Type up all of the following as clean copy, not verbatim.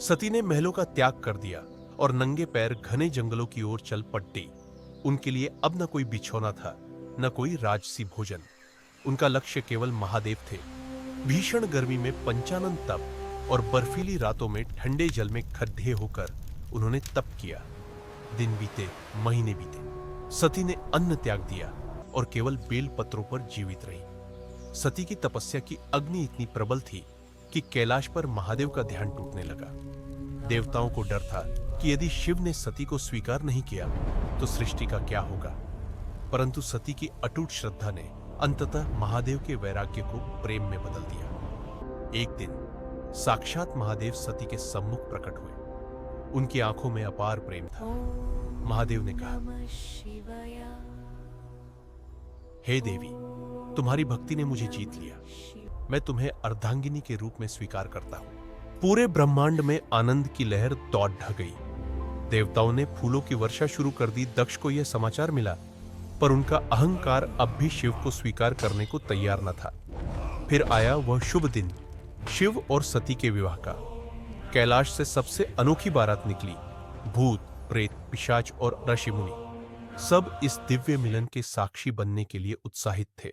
सती ने महलों का त्याग कर दिया और नंगे पैर घने जंगलों की ओर चल पड़ी। उनके लिए अब न कोई बिछौना था, न कोई राजसी भोजन। उनका लक्ष्य केवल महादेव थे। भीषण गर्मी में पंचानन तप और बर्फीली रातों में ठंडे जल में खड्डे होकर उन्होंने तप किया। दिन बीते, महीने बीते, सती ने अन्न त्याग दिया और केवल बेल पत्रों पर जीवित रही। सती की तपस्या की अग्नि इतनी प्रबल थी कि कैलाश पर महादेव का ध्यान टूटने लगा। देवताओं को डर था कि यदि शिव ने सती को स्वीकार नहीं किया तो सृष्टि का क्या होगा। परंतु सती की अटूट श्रद्धा ने अंततः महादेव के वैराग्य को प्रेम में बदल दिया। एक दिन साक्षात महादेव सती के सम्मुख प्रकट हुए। उनकी आंखों में अपार प्रेम था। महादेव ने कहा, हे देवी, तुम्हारी भक्ति ने मुझे जीत लिया। मैं तुम्हें अर्धांगिनी के रूप में स्वीकार करता हूं। पूरे ब्रह्मांड में आनंद की लहर दौड़ ढह गई। देवताओं ने फूलों की वर्षा शुरू कर दी। दक्ष को यह समाचार मिला, पर उनका अहंकार अब भी शिव को स्वीकार करने को तैयार न था। फिर आया वह शुभ दिन, शिव और सती के विवाह का। कैलाश से सबसे अनोखी बारात निकली। भूत, प्रेत, पिशाच और ऋषि मुनि सब इस दिव्य मिलन के साक्षी बनने के लिए उत्साहित थे।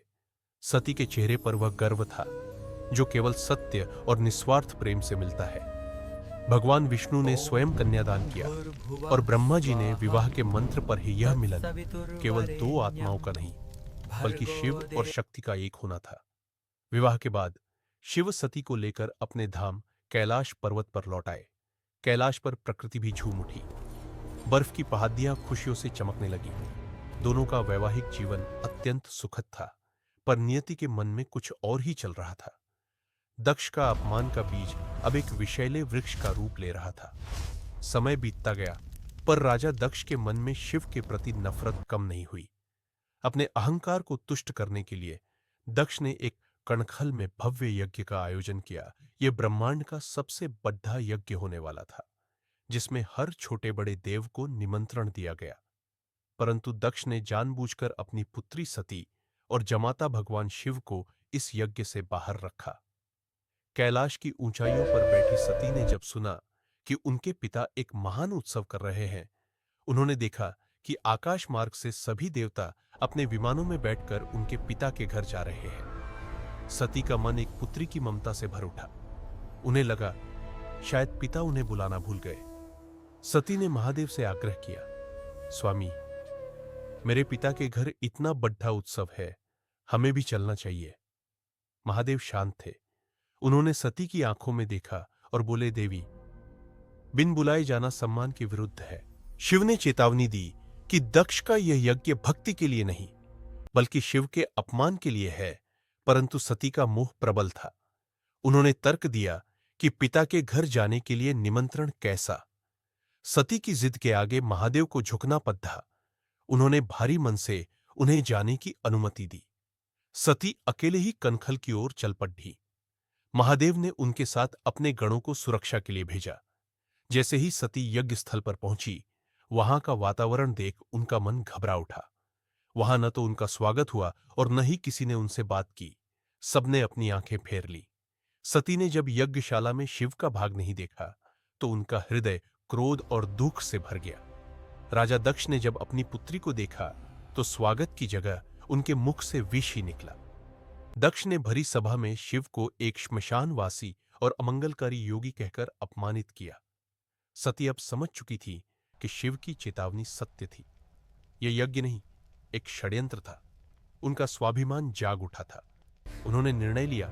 सती के चेहरे पर वह गर्व था जो केवल सत्य और निस्वार्थ प्रेम से मिलता है। भगवान विष्णु ने स्वयं कन्यादान किया और ब्रह्मा जी ने विवाह के मंत्र पर ही यह मिलन केवल दो आत्माओं का नहीं, बल्कि शिव और शक्ति का एक होना था। विवाह के बाद शिव सती को लेकर अपने धाम कैलाश पर्वत पर लौट आए। कैलाश पर प्रकृति भी झूम उठी। बर्फ की पहाड़ियां खुशियों से चमकने लगी। दोनों का वैवाहिक जीवन अत्यंत सुखद था, पर नियति के मन में कुछ और ही चल रहा था। दक्ष का अपमान का बीज अब एक विषैले वृक्ष का रूप ले रहा था। समय बीतता गया, पर राजा दक्ष के मन में शिव के प्रति नफरत कम नहीं हुई। अपने अहंकार को तुष्ट करने के लिए दक्ष ने एक कणखल में भव्य यज्ञ का आयोजन किया। यह ब्रह्मांड का सबसे बड़ा यज्ञ होने वाला था, जिसमें हर छोटे बड़े देव को निमंत्रण दिया गया। परंतु दक्ष ने जानबूझकर अपनी पुत्री सती और जमाता भगवान शिव को इस यज्ञ से बाहर रखा। कैलाश की ऊंचाइयों पर बैठी सती ने जब सुना कि उनके पिता एक महान उत्सव कर रहे हैं, उन्होंने देखा कि आकाश मार्ग से सभी देवता अपने विमानों में बैठकर उनके पिता के घर जा रहे हैं। सती का मन एक पुत्री की ममता से भर उठा। उन्हें लगा शायद पिता उन्हें बुलाना भूल गए। सती ने महादेव से आग्रह किया, स्वामी, मेरे पिता के घर इतना बड़ा उत्सव है, हमें भी चलना चाहिए। महादेव शांत थे। उन्होंने सती की आंखों में देखा और बोले, देवी, बिन बुलाए जाना सम्मान के विरुद्ध है। शिव ने चेतावनी दी कि दक्ष का यह यज्ञ भक्ति के लिए नहीं, बल्कि शिव के अपमान के लिए है। परंतु सती का मोह प्रबल था। उन्होंने तर्क दिया कि पिता के घर जाने के लिए निमंत्रण कैसा। सती की जिद के आगे महादेव को झुकना पड़ा। उन्होंने भारी मन से उन्हें जाने की अनुमति दी। सती अकेले ही कनखल की ओर चल पड़ी। महादेव ने उनके साथ अपने गणों को सुरक्षा के लिए भेजा। जैसे ही सती यज्ञ स्थल पर पहुंची, वहां का वातावरण देख उनका मन घबरा उठा। वहां न तो उनका स्वागत हुआ और न ही किसी ने उनसे बात की। सबने अपनी आंखें फेर ली। सती ने जब यज्ञशाला में शिव का भाग नहीं देखा तो उनका हृदय क्रोध और दुख से भर गया। राजा दक्ष ने जब अपनी पुत्री को देखा तो स्वागत की जगह उनके मुख से विष ही निकला। दक्ष ने भरी सभा में शिव को एक श्मशानवासी और अमंगलकारी योगी कहकर अपमानित किया। सती अब समझ चुकी थी कि शिव की चेतावनी सत्य थी। यह यज्ञ नहीं, एक षड्यंत्र था। उनका स्वाभिमान जाग उठा था। उन्होंने निर्णय लिया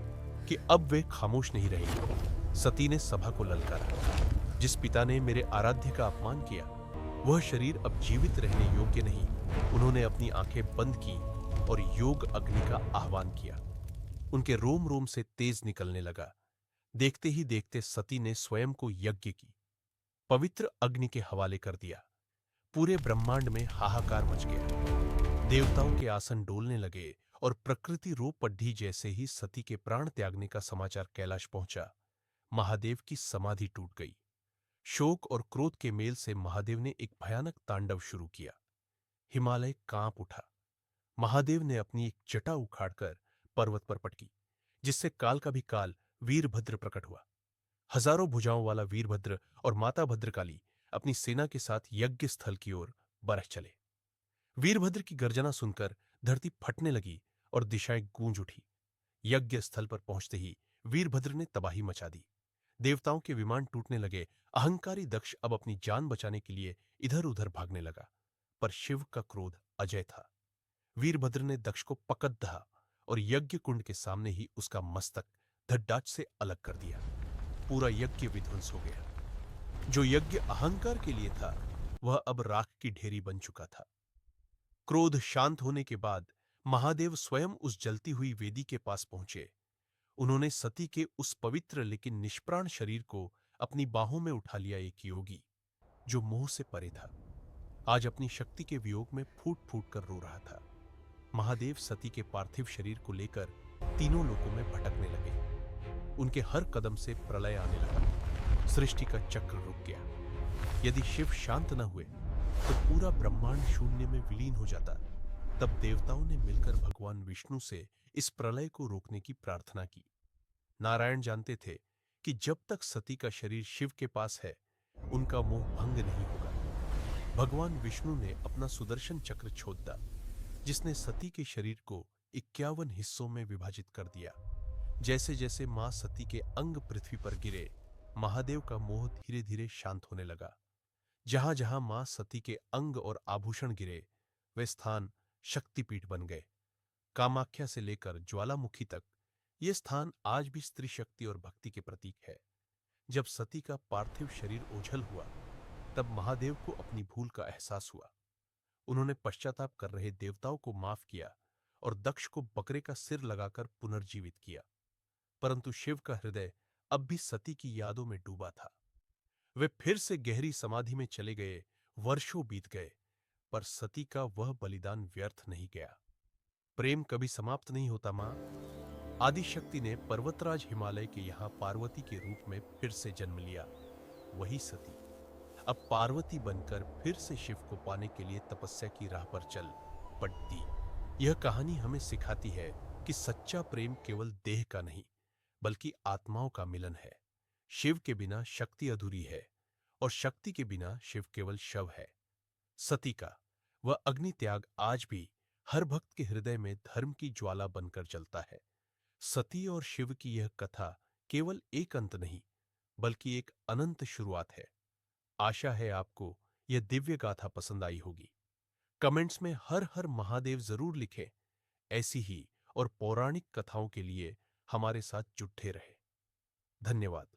कि अब वे खामोश नहीं रहेंगे। सती ने सभा को ललकारा, जिस पिता ने मेरे आराध्य का अपमान किया, वह शरीर अब जीवित रहने योग्य नहीं। उन्होंने अपनी आंखें बंद की और योग अग्नि का आह्वान किया। उनके रोम रोम से तेज निकलने लगा। देखते ही देखते सती ने स्वयं को यज्ञ की पवित्र अग्नि के हवाले कर दिया। पूरे ब्रह्मांड में हाहाकार मच गया। देवताओं के आसन डोलने लगे और प्रकृति रो पड़ी। जैसे ही सती के प्राण त्यागने का समाचार कैलाश पहुंचा, महादेव की समाधि टूट गई। शोक और क्रोध के मेल से महादेव ने एक भयानक तांडव शुरू किया। हिमालय कांप उठा। महादेव ने अपनी एक जटा उखाड़कर पर्वत पर पटकी, जिससे काल का भी काल वीरभद्र प्रकट हुआ। हजारों भुजाओं वाला वीरभद्र और माता भद्रकाली अपनी सेना के साथ यज्ञ स्थल की ओर बरस चले। वीरभद्र की गर्जना सुनकर धरती फटने लगी और दिशाएं गूंज उठी। यज्ञ स्थल पर पहुंचते ही वीरभद्र ने तबाही मचा दी। देवताओं के विमान टूटने लगे। अहंकारी दक्ष अब अपनी जान बचाने के लिए इधर उधर भागने लगा, पर शिव का क्रोध अजय था। वीरभद्र ने दक्ष को पकड़ दहा और यज्ञ कुंड के सामने ही उसका मस्तक धड्डाच से अलग कर दिया। पूरा यज्ञ विध्वंस हो गया। जो यज्ञ अहंकार के लिए था, वह अब राख की ढेरी बन चुका था। क्रोध शांत होने के बाद महादेव स्वयं उस जलती हुई वेदी के पास पहुंचे। उन्होंने सती के उस पवित्र लेकिन निष्प्राण शरीर को अपनी बाहों में उठा लिया। एक योगी जो मोह से परे था, आज अपनी शक्ति के वियोग में फूट फूट कर रो रहा था। महादेव सती के पार्थिव शरीर को लेकर तीनों लोकों में भटकने लगे। उनके हर कदम से प्रलय आने लगा। सृष्टि का चक्र रुक गया। यदि शिव शांत न हुए तो पूरा ब्रह्मांड शून्य में विलीन हो जाता। तब देवताओं ने मिलकर भगवान विष्णु से इस प्रलय को रोकने की प्रार्थना की। नारायण जानते थे कि जब तक सती का शरीर शिव के पास है, उनका मोह भंग नहीं होगा। भगवान विष्णु ने अपना सुदर्शन चक्र छोड़ा, जिसने सती के शरीर को 51 हिस्सों में विभाजित कर दिया। जैसे जैसे मां सती के अंग पृथ्वी पर गिरे, महादेव का मोह धीरे धीरे शांत होने लगा। जहां जहां मां सती के अंग और आभूषण गिरे, वे स्थान शक्तिपीठ बन गए। कामाख्या से लेकर ज्वालामुखी तक ये स्थान आज भी स्त्री शक्ति और भक्ति के प्रतीक है। जब सती का पार्थिव शरीर ओझल हुआ, तब महादेव को अपनी भूल का एहसास हुआ। उन्होंने पश्चाताप कर रहे देवताओं को माफ किया और दक्ष को बकरे का सिर लगाकर पुनर्जीवित किया। परंतु शिव का हृदय अब भी सती की यादों में डूबा था। वे फिर से गहरी समाधि में चले गए। वर्षों बीत गए, पर सती का वह बलिदान व्यर्थ नहीं गया। प्रेम कभी समाप्त नहीं होता मां। आदिशक्ति ने पर्वतराज हिमालय के यहां पार्वती के रूप में फिर से जन्म लिया। वही सती अब पार्वती बनकर फिर से शिव को पाने के लिए तपस्या की राह पर चल पड़ती। यह कहानी हमें सिखाती है कि सच्चा प्रेम केवल देह का नहीं, बल्कि आत्माओं का मिलन है। शिव के बिना शक्ति अधूरी है और शक्ति के बिना शिव केवल शव है। सती का वह अग्नि त्याग आज भी हर भक्त के हृदय में धर्म की ज्वाला बनकर जलता है। सती और शिव की यह कथा केवल एक अंत नहीं, बल्कि एक अनंत शुरुआत है। आशा है आपको यह दिव्य गाथा पसंद आई होगी। कमेंट्स में हर हर महादेव जरूर लिखें। ऐसी ही और पौराणिक कथाओं के लिए हमारे साथ जुटे रहे। धन्यवाद।